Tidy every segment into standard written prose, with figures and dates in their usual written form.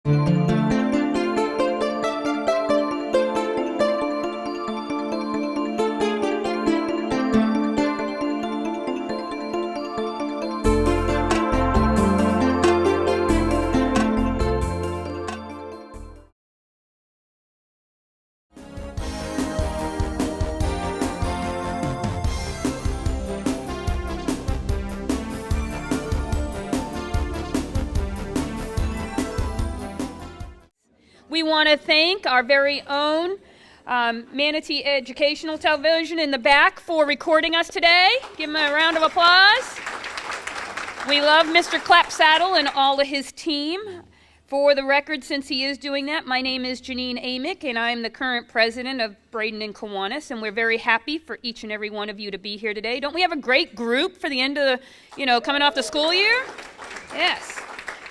We want to thank our very own Manatee Educational Television in the back for recording us today. Give them a round of applause. We love Mr. Clapsaddle and all of his team. For the record, since he is doing that, my name is Janine Amick, and I'm the current president of Bradenton Kiwanis, and we're very happy for each and every one of you to be here today. Don't we have a great group for the end of the, coming off the school year? Yes.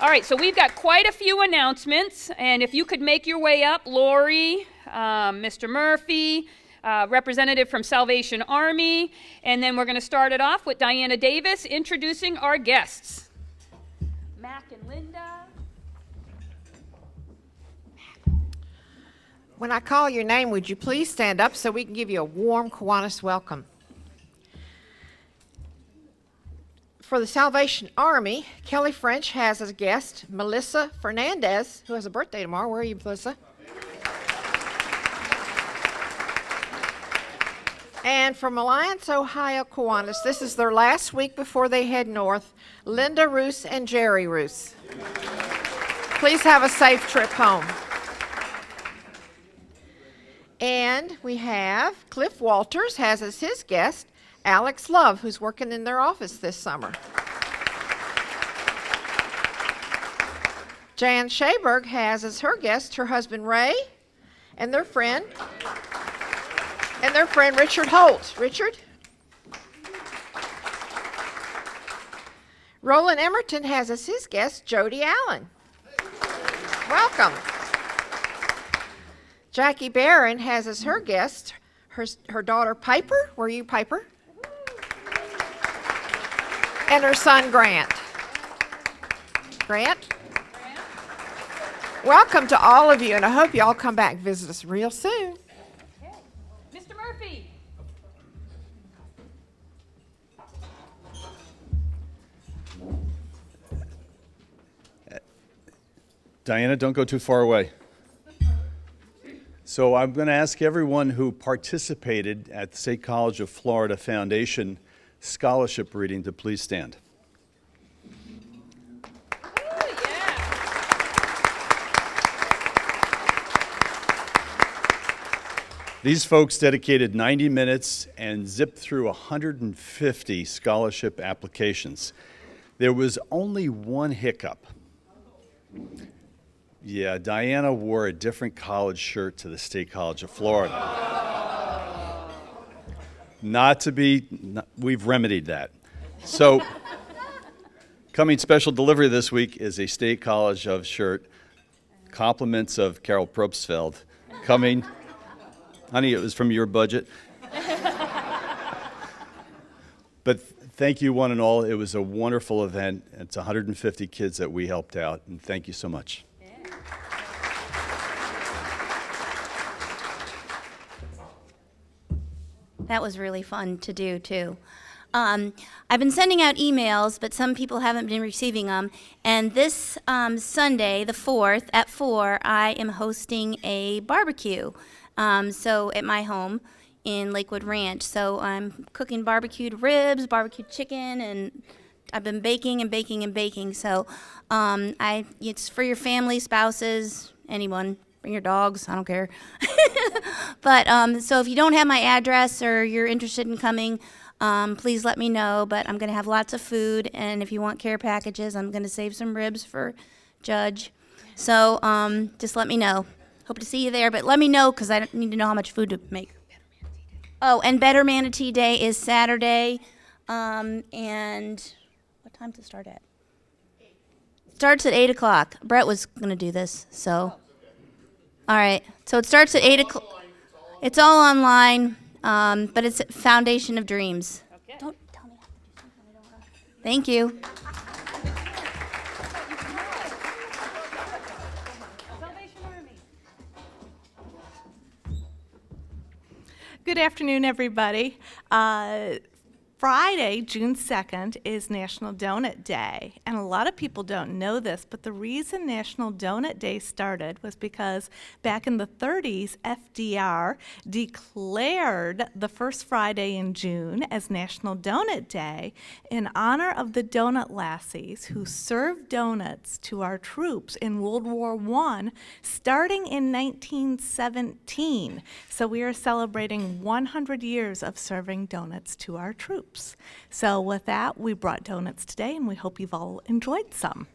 All right, so we've got quite a few announcements, and if you could make your way up, Lori, Mr. Murphy, representative from Salvation Army, and then we're going to start it off with Diana Davis introducing our guests. Mac and Linda. When I call your name, would you please stand up so we can give you a warm Kiwanis welcome? For the Salvation Army, Kelly French has as a guest Melissa Fernandez, who has a birthday tomorrow. Where are you, Melissa? And from Alliance, Ohio Kiwanis, this is their last week before they head north, Linda Roos and Jerry Roos. Please have a safe trip home. And we have Cliff Walters has as his guest Alex Love, who's working in their office this summer. Jan Shaberg has as her guest her husband Ray and their friend Richard Holt. Richard? Roland Emerton has as his guest Jody Allen. Welcome. Jackie Barron has as her guest her daughter Piper. Where are you, Piper? And her son Grant. Grant? Welcome to all of you, and I hope you all come back and visit us real soon. Okay. Mr. Murphy. Diana, don't go too far away. So I'm going to ask everyone who participated at the State College of Florida Foundation scholarship reading to please stand. These folks dedicated 90 minutes and zipped through 150 scholarship applications. There was only one hiccup. Yeah, Diana wore a different college shirt to the State College of Florida. We've remedied that. So, coming special delivery this week is a State College of shirt, compliments of Carol Probstfeld. Coming, honey, it was from your budget. But thank you one and all. It was a wonderful event. It's 150 kids that we helped out, and thank you so much. That was really fun to do, too. I've been sending out emails, but some people haven't been receiving them. And this Sunday, the 4th, at 4, I am hosting a barbecue so at my home in Lakewood Ranch. So I'm cooking barbecued ribs, barbecued chicken, and I've been baking and baking and baking. So it's for your family, spouses, anyone. Bring your dogs, I don't care. But so if you don't have my address or you're interested in coming, please let me know. But I'm going to have lots of food, and if you want care packages, I'm going to save some ribs for Judge. So just let me know. Hope to see you there, but let me know because I need to know how much food to make. Oh, and Better Manatee Day is Saturday, and what time does it start at? Starts at 8 o'clock. Brett was going to do this, so. All right, so it starts at 8 o'clock. It's all online, but it's Foundation of Dreams. Okay. Don't tell me. Thank you. Good afternoon, everybody. Friday, June 2nd, is National Donut Day. And a lot of people don't know this, but the reason National Donut Day started was because back in the 30s, FDR declared the first Friday in June as National Donut Day in honor of the donut lassies who served donuts to our troops in World War I, starting in 1917. So we are celebrating 100 years of serving donuts to our troops. So with that, we brought donuts today, and we hope you've all enjoyed some.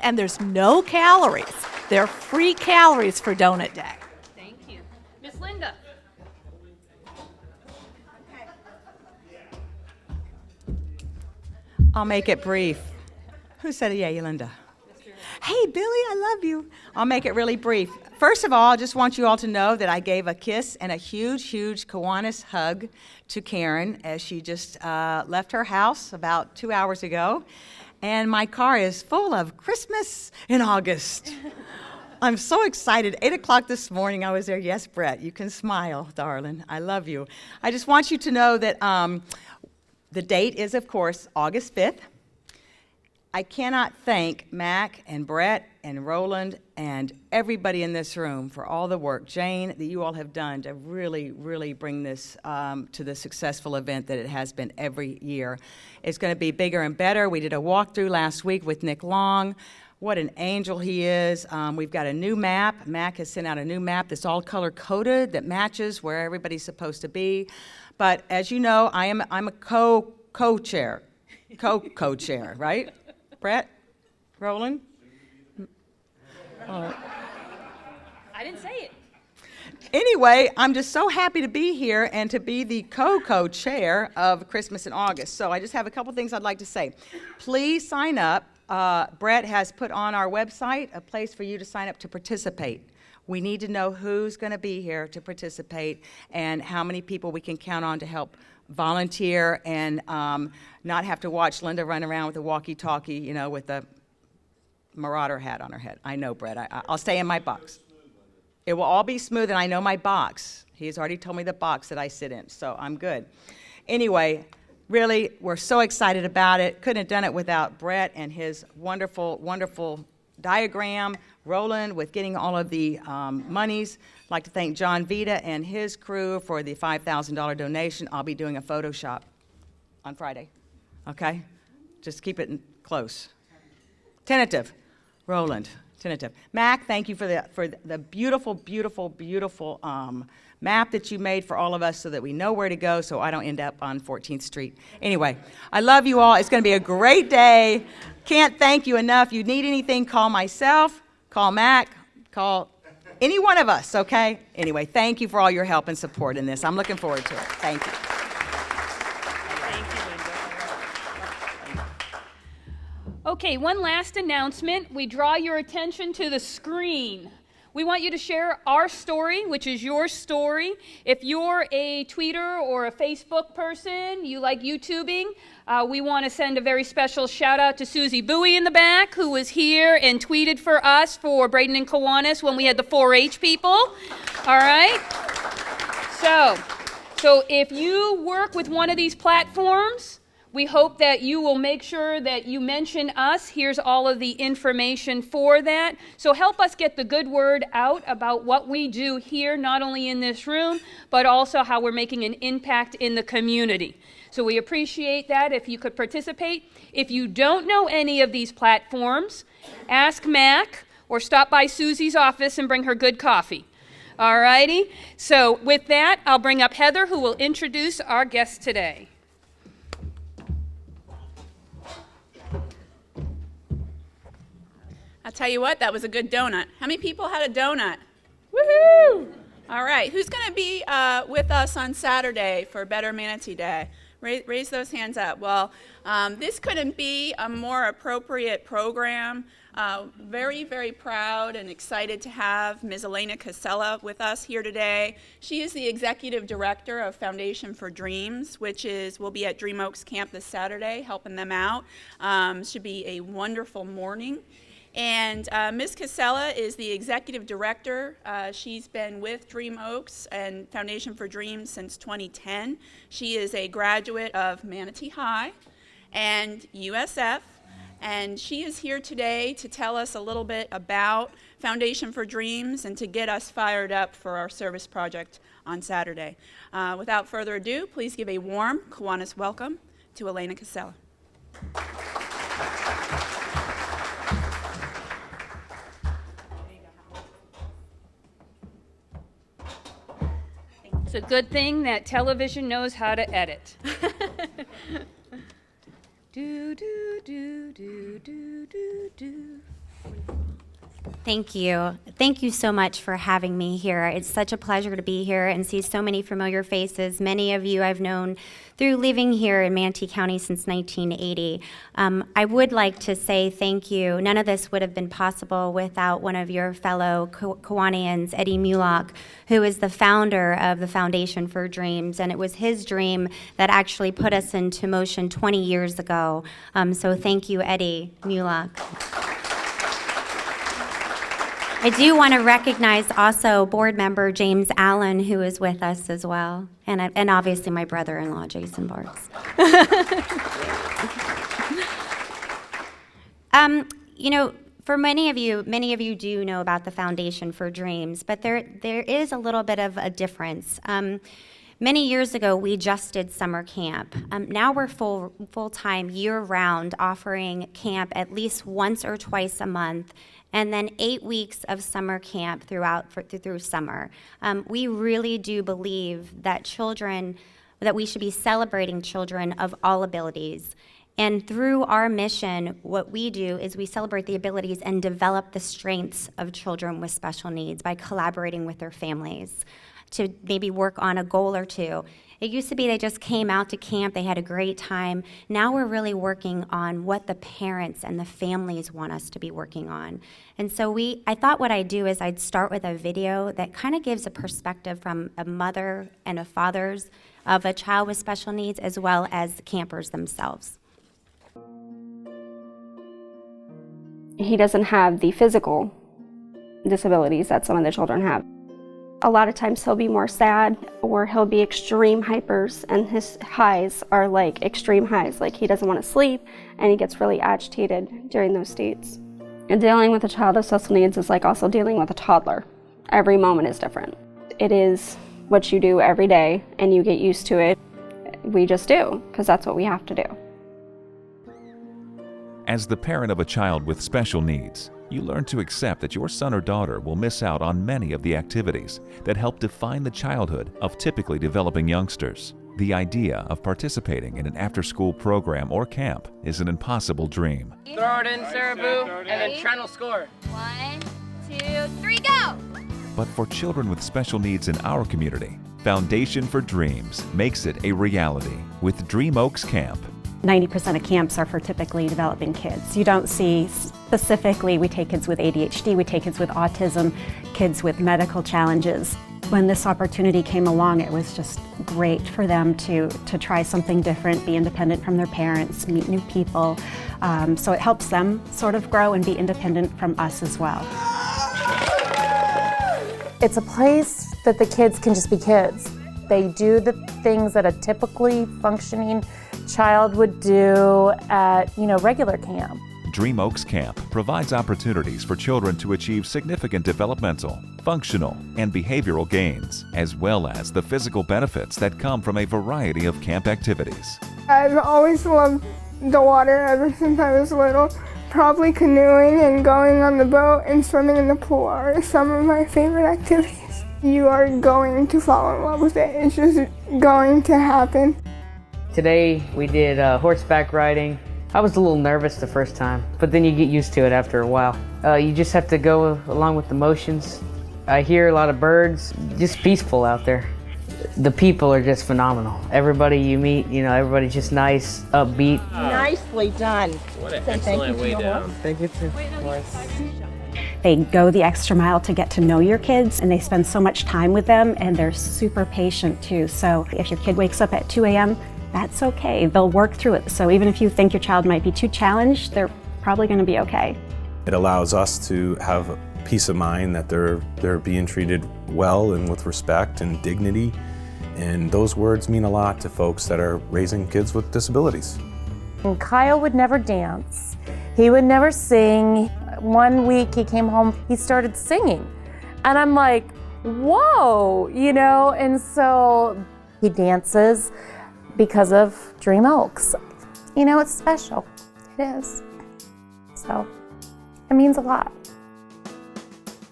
And there's no calories. They're free calories for Donut Day. Thank you. Miss Linda. I'll make it brief. Who said yay, Linda? Hey, Billy, I love you. I'll make it really brief. First of all, I just want you all to know that I gave a kiss and a huge, huge Kiwanis hug to Karen as she just left her house about 2 hours ago. And my car is full of Christmas in August. I'm so excited. 8 o'clock this morning, I was there. Yes, Brett, you can smile, darling. I love you. I just want you to know that the date is, of course, August 5th. I cannot thank Mac and Brett and Roland and everybody in this room for all the work, Jane, that you all have done to really, really bring this to the successful event that it has been every year. It's going to be bigger and better. We did a walkthrough last week with Nick Long. What an angel he is. We've got a new map. Mac has sent out a new map that's all color-coded that matches where everybody's supposed to be. But as you know, I'm a co-chair, right? Brett? Roland? I didn't say it. Anyway, I'm just so happy to be here and to be the co-chair of Christmas in August. So I just have a couple things I'd like to say. Please sign up. Brett has put on our website a place for you to sign up to participate. We need to know who's going to be here to participate and how many people we can count on to help volunteer and not have to watch Linda run around with a walkie-talkie, you know, with a marauder hat on her head. I know, Brett. I'll stay in my box. It will all be smooth, and I know my box. He's already told me the box that I sit in, so I'm good. Anyway, really, we're so excited about it. Couldn't have done it without Brett and his wonderful, wonderful diagram, Roland with getting all of the monies. I'd like to thank John Vita and his crew for the $5,000 donation. I'll be doing a Photoshop on Friday, okay? Just keep it close. Tentative. Roland, tentative. Mac, thank you for the beautiful, beautiful, beautiful map that you made for all of us so that we know where to go so I don't end up on 14th Street. Anyway, I love you all. It's going to be a great day. Can't thank you enough. You need anything, call myself, call Mac, call any one of us, okay? Anyway, thank you for all your help and support in this. I'm looking forward to it. Thank you. Okay, one last announcement. We draw your attention to the screen. We want you to share our story, which is your story. If you're a tweeter or a Facebook person, you like YouTubing, we want to send a very special shout out to Susie Bowie in the back, who was here and tweeted for us for Bradenton and Kiwanis when we had the 4-H people. All right? So if you work with one of these platforms, we hope that you will make sure that you mention us. Here's all of the information for that. So help us get the good word out about what we do here, not only in this room, but also how we're making an impact in the community. So we appreciate that if you could participate. If you don't know any of these platforms, ask Mac or stop by Susie's office and bring her good coffee. All righty? So with that, I'll bring up Heather, who will introduce our guest today. I'll tell you what, that was a good donut. How many people had a donut? Woohoo! All right, who's going to be with us on Saturday for Better Manatee Day? Raise those hands up. Well, this couldn't be a more appropriate program. Very, very proud and excited to have Ms. Elena Casella with us here today. She is the Executive Director of Foundation for Dreams, which will be at Dream Oaks Camp this Saturday, helping them out. Should be a wonderful morning. And Ms. Casella is the executive director. She's been with Dream Oaks and Foundation for Dreams since 2010. She is a graduate of Manatee High and USF, and she is here today to tell us a little bit about Foundation for Dreams and to get us fired up for our service project on Saturday. Without further ado, please give a warm Kiwanis welcome to Elena Casella. It's a good thing that television knows how to edit. Do, do, do, do, do, do, do. Thank you. Thank you so much for having me here. It's such a pleasure to be here and see so many familiar faces. Many of you I've known through living here in Manatee County since 1980. I would like to say thank you. None of this would have been possible without one of your fellow Kiwanians, Eddie Mulock, who is the founder of the Foundation for Dreams, and it was his dream that actually put us into motion 20 years ago. So thank you, Eddie Mulock. I do want to recognize also board member James Allen, who is with us as well, and obviously my brother-in-law, Jason Barks. You know, for many of you do know about the Foundation for Dreams, but there is a little bit of a difference. Many years ago, we just did summer camp. Now we're full-time, year-round, offering camp at least once or twice a month, and then 8 weeks of summer camp through summer. We really do believe that we should be celebrating children of all abilities. And through our mission, what we do is we celebrate the abilities and develop the strengths of children with special needs by collaborating with their families to maybe work on a goal or two. It used to be they just came out to camp, they had a great time. Now we're really working on what the parents and the families want us to be working on. And so I thought what I'd do is I'd start with a video that kind of gives a perspective from a mother and a father's of a child with special needs, as well as the campers themselves. He doesn't have the physical disabilities that some of the children have. A lot of times he'll be more sad, or he'll be extreme hypers, and his highs are like extreme highs, like he doesn't want to sleep and he gets really agitated during those states. And dealing with a child with special needs is like also dealing with a toddler. Every moment is different. It is what you do every day and you get used to it. We just do, because that's what we have to do. As the parent of a child with special needs, you learn to accept that your son or daughter will miss out on many of the activities that help define the childhood of typically developing youngsters. The idea of participating in an after-school program or camp is an impossible dream. Throw it in, Sarabu, and then Trent will score. 1, 2, 3, go! But for children with special needs in our community, Foundation for Dreams makes it a reality with Dream Oaks Camp. 90% of camps are for typically developing kids. You don't see specifically, we take kids with ADHD, we take kids with autism, kids with medical challenges. When this opportunity came along, it was just great for them to try something different, be independent from their parents, meet new people. So it helps them sort of grow and be independent from us as well. It's a place that the kids can just be kids. They do the things that a typically functioning child would do at, regular camp. Dream Oaks Camp provides opportunities for children to achieve significant developmental, functional, and behavioral gains, as well as the physical benefits that come from a variety of camp activities. I've always loved the water ever since I was little. Probably canoeing and going on the boat and swimming in the pool are some of my favorite activities. You are going to fall in love with it. It's just going to happen. Today we did horseback riding. I was a little nervous the first time, but then you get used to it after a while. You just have to go along with the motions. I hear a lot of birds, just peaceful out there. The people are just phenomenal. Everybody you meet, everybody's just nice, upbeat. Nicely done. What an excellent way down. Thank you too. They go the extra mile to get to know your kids, and they spend so much time with them, and they're super patient too. So if your kid wakes up at 2 a.m., that's okay. They'll work through it. So even if you think your child might be too challenged, they're probably going to be okay. It allows us to have peace of mind that they're being treated well and with respect and dignity. And those words mean a lot to folks that are raising kids with disabilities. And Kyle would never dance. He would never sing. One week he came home, he started singing. And I'm like, whoa, you know? And so he dances because of Dream Oaks. You know, it's special. It is. So it means a lot.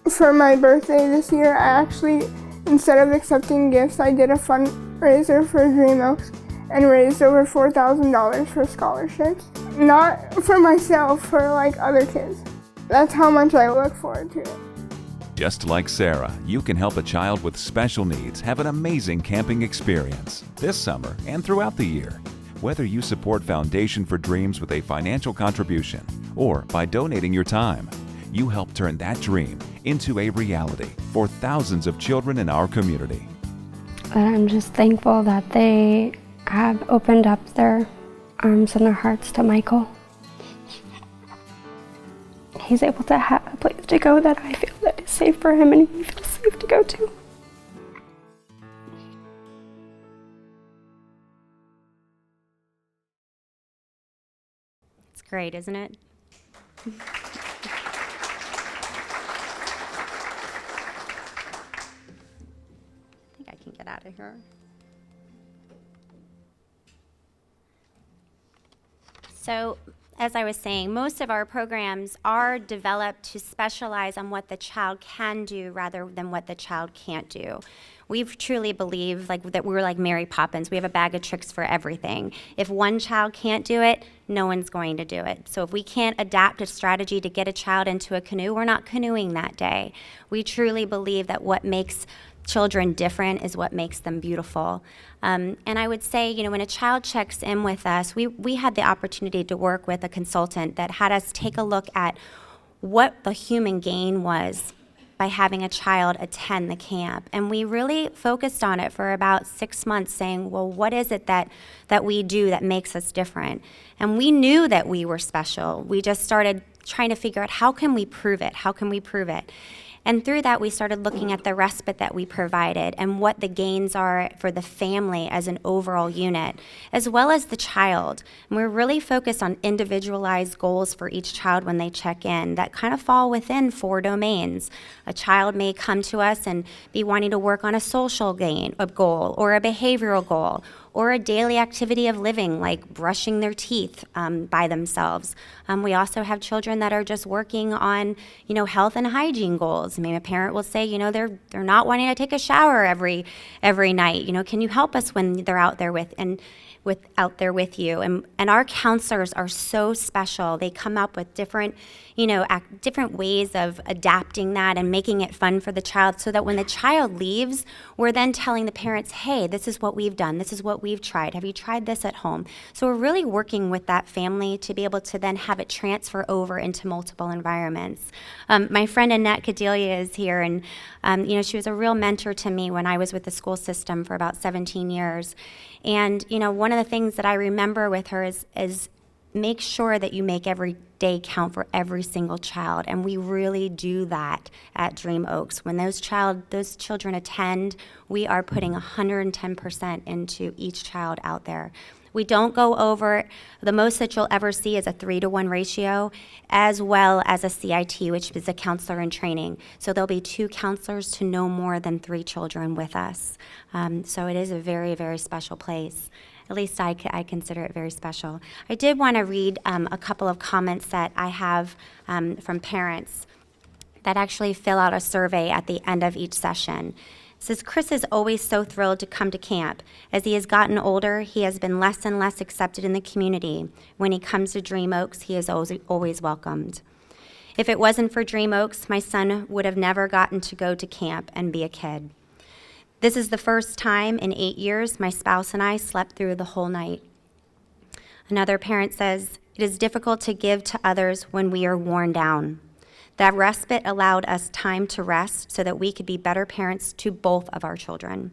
For my birthday this year, I actually, instead of accepting gifts, I did a fundraiser for Dream Oaks and raised over $4,000 for scholarships. Not for myself, for like other kids. That's how much I look forward to it. Just like Sarah, you can help a child with special needs have an amazing camping experience this summer and throughout the year. Whether you support Foundation for Dreams with a financial contribution or by donating your time, you help turn that dream into a reality for thousands of children in our community. I'm just thankful that they have opened up their arms and their hearts to Michael. He's able to have a place to go that I feel that is safe for him and he feels safe to go to. It's great, isn't it? I can get out of here. So, as I was saying, most of our programs are developed to specialize on what the child can do rather than what the child can't do. We truly believe that we're like Mary Poppins. We have a bag of tricks for everything. If one child can't do it, no one's going to do it. So if we can't adapt a strategy to get a child into a canoe, we're not canoeing that day. We truly believe that what makes children different is what makes them beautiful. And I would say, when a child checks in with us, we had the opportunity to work with a consultant that had us take a look at what the human gain was by having a child attend the camp. And we really focused on it for about 6 months, saying, well, what is it that we do that makes us different? And we knew that we were special. We just started trying to figure out, how can we prove it? How can we prove it? And through that, we started looking at the respite that we provided and what the gains are for the family as an overall unit, as well as the child. And we're really focused on individualized goals for each child when they check in that kind of fall within 4 domains. A child may come to us and be wanting to work on a social goal, or a behavioral goal, or a daily activity of living, like brushing their teeth by themselves. We also have children that are just working on, health and hygiene goals. I mean, a parent will say, they're not wanting to take a shower every night. Can you help us when they're out there out there with you? And our counselors are so special. They come up with different ways of adapting that and making it fun for the child, so that when the child leaves, we're then telling the parents, hey, this is what we've done. This is what we've tried. Have you tried this at home? So we're really working with that family to be able to then have it transfer over into multiple environments. My friend Annette Cadelia is here, and she was a real mentor to me when I was with the school system for about 17 years. And, one of the things that I remember with her is make sure that you make every day count for every single child. And we really do that at Dream Oaks. When those children attend, we are putting 110% into each child out there. We don't go over, the most that you'll ever see is a 3-to-1 ratio, as well as a CIT, which is a counselor in training. So there'll be 2 counselors to no more than 3 children with us. So it is a very, very special place. At least I consider it very special. I did want to read a couple of comments that I have from parents that actually fill out a survey at the end of each session. It says, Chris is always so thrilled to come to camp. As he has gotten older, he has been less and less accepted in the community. When he comes to Dream Oaks, he is always welcomed. If it wasn't for Dream Oaks, my son would have never gotten to go to camp and be a kid. This is the first time in 8 years my spouse and I slept through the whole night. Another parent says, it is difficult to give to others when we are worn down. That respite allowed us time to rest so that we could be better parents to both of our children.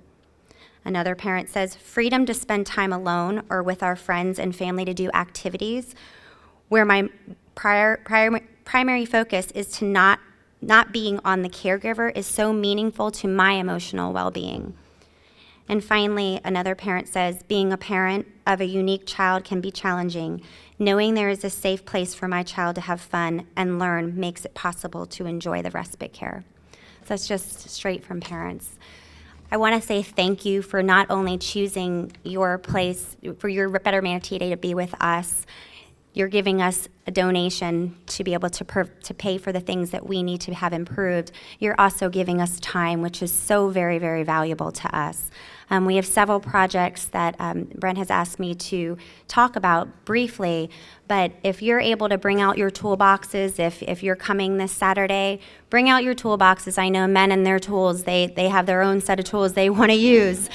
Another parent says, freedom to spend time alone or with our friends and family to do activities where my primary focus is to not being on the caregiver is so meaningful to my emotional well-being. And finally, another parent says, being a parent of a unique child can be challenging. Knowing there is a safe place for my child to have fun and learn makes it possible to enjoy the respite care. So that's just straight from parents. I want to say thank you for not only choosing your place, for your Better Manatee Day to be with us. You're giving us a donation to be able to pay for the things that we need to have improved. You're also giving us time, which is so very, very valuable to us. We have several projects that Brent has asked me to talk about briefly, but if you're able to bring out your toolboxes, if you're coming this Saturday, bring out your toolboxes. I know men and their tools, they have their own set of tools they want to use.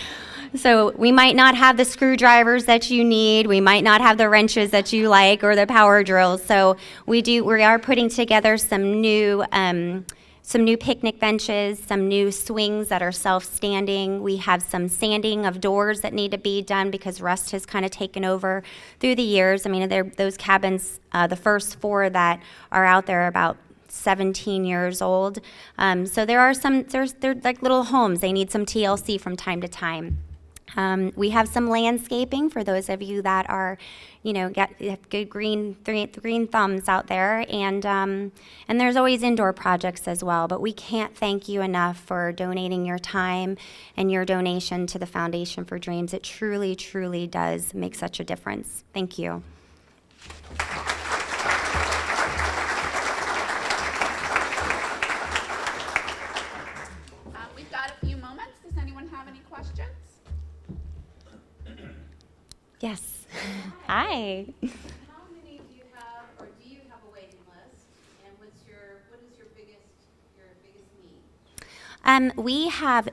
So we might not have the screwdrivers that you need. We might not have the wrenches that you like or the power drills. So we are putting together some new picnic benches, some new swings that are self-standing. We have some sanding of doors that need to be done because rust has kind of taken over through the years. I mean, those cabins, the first 4 that are out there are about 17 years old. So they're like little homes. They need some TLC from time to time. We have some landscaping for those of you that are, have good green thumbs out there, and there's always indoor projects as well. But we can't thank you enough for donating your time and your donation to the Foundation for Dreams. It truly, truly does make such a difference. Thank you. We've got a few moments. Does anyone have any questions? Yes. Hi. How many do you have, or do you have a waiting list? And what is your biggest need? We have,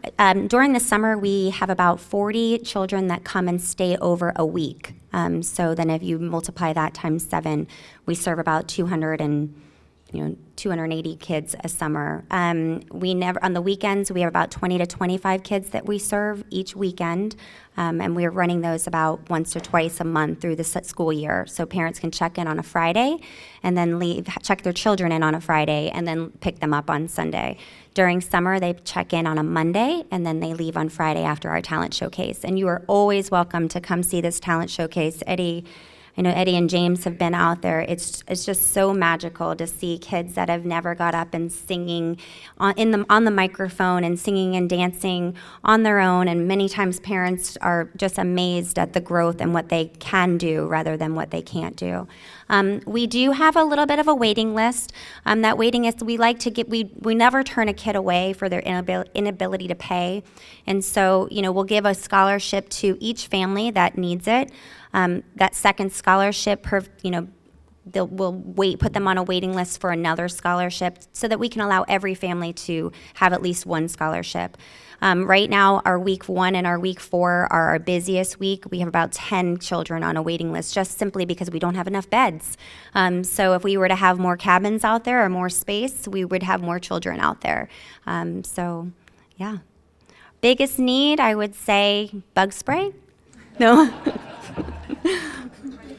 during the summer, we have about 40 children that come and stay over a week. So then if you multiply that times 7, we serve about 280 kids a summer. On the weekends, we have about 20 to 25 kids that we serve each weekend, and we're running those about once or twice a month through the school year. So parents can check in on a Friday and then check their children in on a Friday and then pick them up on Sunday. During summer, they check in on a Monday and then they leave on Friday after our talent showcase. And you are always welcome to come see this talent showcase. I know Eddie and James have been out there. It's just so magical to see kids that have never got up and singing on the microphone and singing and dancing on their own. And many times parents are just amazed at the growth and what they can do rather than what they can't do. We do have a little bit of a waiting list. That waiting list, we never turn a kid away for their inability to pay. And so, we'll give a scholarship to each family that needs it. That second scholarship, we'll put them on a waiting list for another scholarship so that we can allow every family to have at least one scholarship. Right now, our week 1 and our week 4 are our busiest week. We have about 10 children on a waiting list just simply because we don't have enough beds. So if we were to have more cabins out there or more space, we would have more children out there. Yeah. Biggest need, I would say bug spray. No.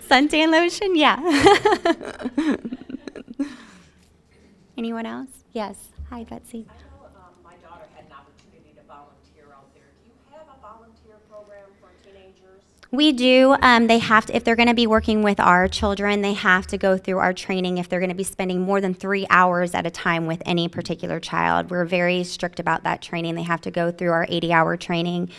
Suntan lotion? Yeah. Anyone else? Yes. Hi, Betsy. I know my daughter had an opportunity to volunteer out there. Do you have a volunteer program for teenagers? We do. They have to, if they're going to be working with our children, they have to go through our training if they're going to be spending more than 3 hours at a time with any particular child. We're very strict about that training. They have to go through our 80-hour training,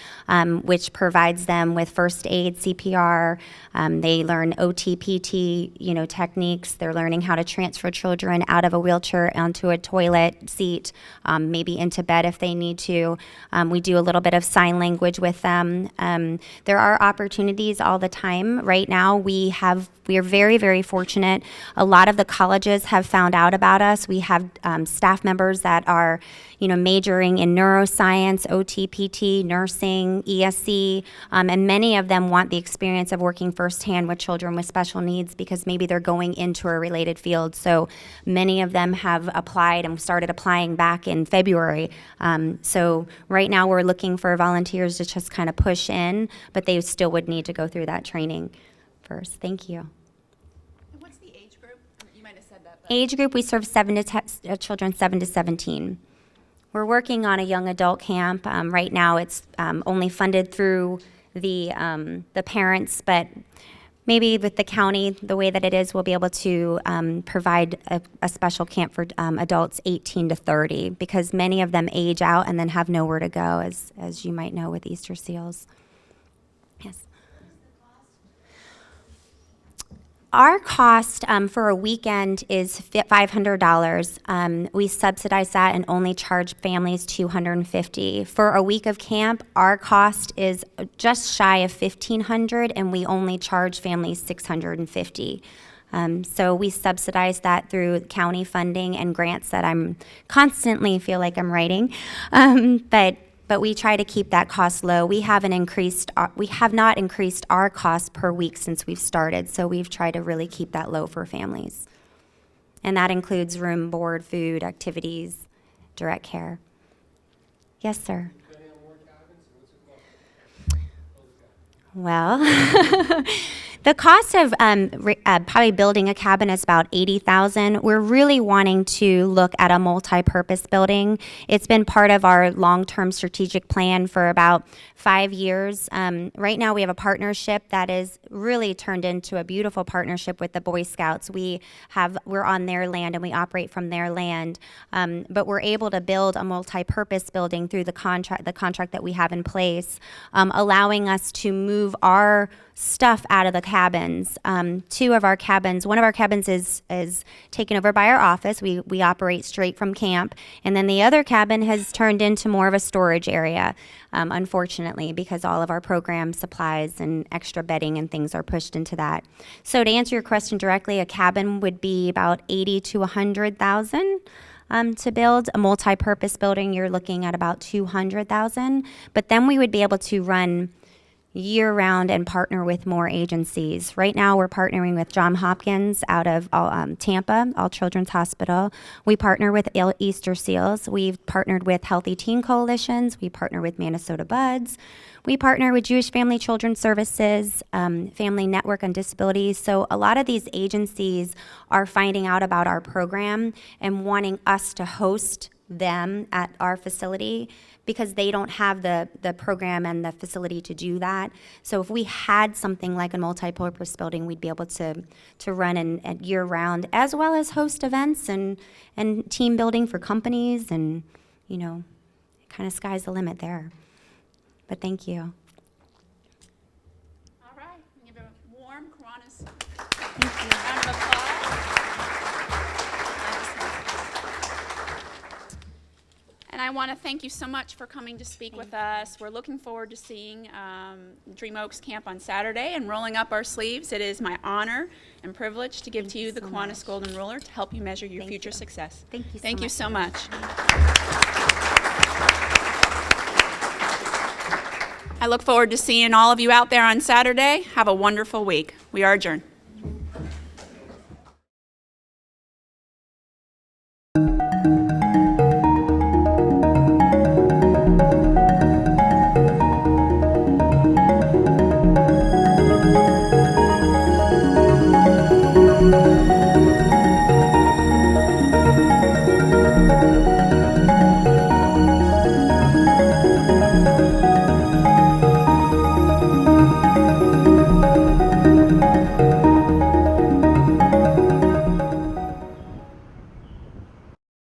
which provides them with first aid, CPR. They learn OT-PT, techniques. They're learning how to transfer children out of a wheelchair onto a toilet seat, maybe into bed if they need to. We do a little bit of sign language with them. There are opportunities all the time. Right now, we are very, very fortunate. A lot of the colleges have found out about us. We have staff members that are, majoring in neuroscience, OT, PT, nursing, ESC, and many of them want the experience of working firsthand with children with special needs because maybe they're going into a related field. So many of them have applied and started applying back in February. So right now we're looking for volunteers to just kind of push in, but they still would need to go through that training first. Thank you. And what's the age group? You might have said that, Age group, we serve children 7 to 17. We're working on a young adult camp. Right now, it's only funded through the parents, but maybe with the county, the way that it is, we'll be able to provide a special camp for adults 18 to 30, because many of them age out and then have nowhere to go, as you might know with Easter seals. Yes. Our cost for a weekend is $500. We subsidize that and only charge families $250. For a week of camp, our cost is just shy of $1,500, and we only charge families $650. So we subsidize that through county funding and grants that I'm constantly feel like I'm writing, but we try to keep that cost low. We have not increased our cost per week since we've started, so we've tried to really keep that low for families. And that includes room, board, food, activities, direct care. Yes, sir. Well, the cost of probably building a cabin is about $80,000. We're really wanting to look at a multi-purpose building. It's been part of our long-term strategic plan for about 5 years. Right now we have a partnership that is really turned into a beautiful partnership with the Boy Scouts. We're on their land and we operate from their land, but we're able to build a multi-purpose building through the contract that we have in place, allowing us to move our stuff out of the cabins. One of our cabins is taken over by our office. We operate straight from camp. And then the other cabin has turned into more of a storage area, unfortunately, because all of our program supplies and extra bedding and things are pushed into that. So to answer your question directly, a cabin would be about $80,000 to $100,000. To build a multi-purpose building, you're looking at about $200,000. But then we would be able to run year-round and partner with more agencies. Right now, we're partnering with Johns Hopkins out of Tampa, All Children's Hospital. We partner with Easter Seals. We've partnered with Healthy Teen Coalitions. We partner with Minnesota Buds. We partner with Jewish Family Children's Services, Family Network on Disabilities. So a lot of these agencies are finding out about our program and wanting us to host them at our facility, because they don't have the program and the facility to do that. So if we had something like a multi-purpose building, we'd be able to run and year-round, as well as host events and team building for companies, and, kind of sky's the limit there. But thank you. All right, give a warm Kiwanis round of applause. And I want to thank you so much for coming to speak with us. We're looking forward to seeing Dream Oaks Camp on Saturday and rolling up our sleeves. It is my honor and privilege to give to you the Kiwanis Golden Ruler to help you measure your future success. Thank you so much. I look forward to seeing all of you out there on Saturday. Have a wonderful week. We are adjourned.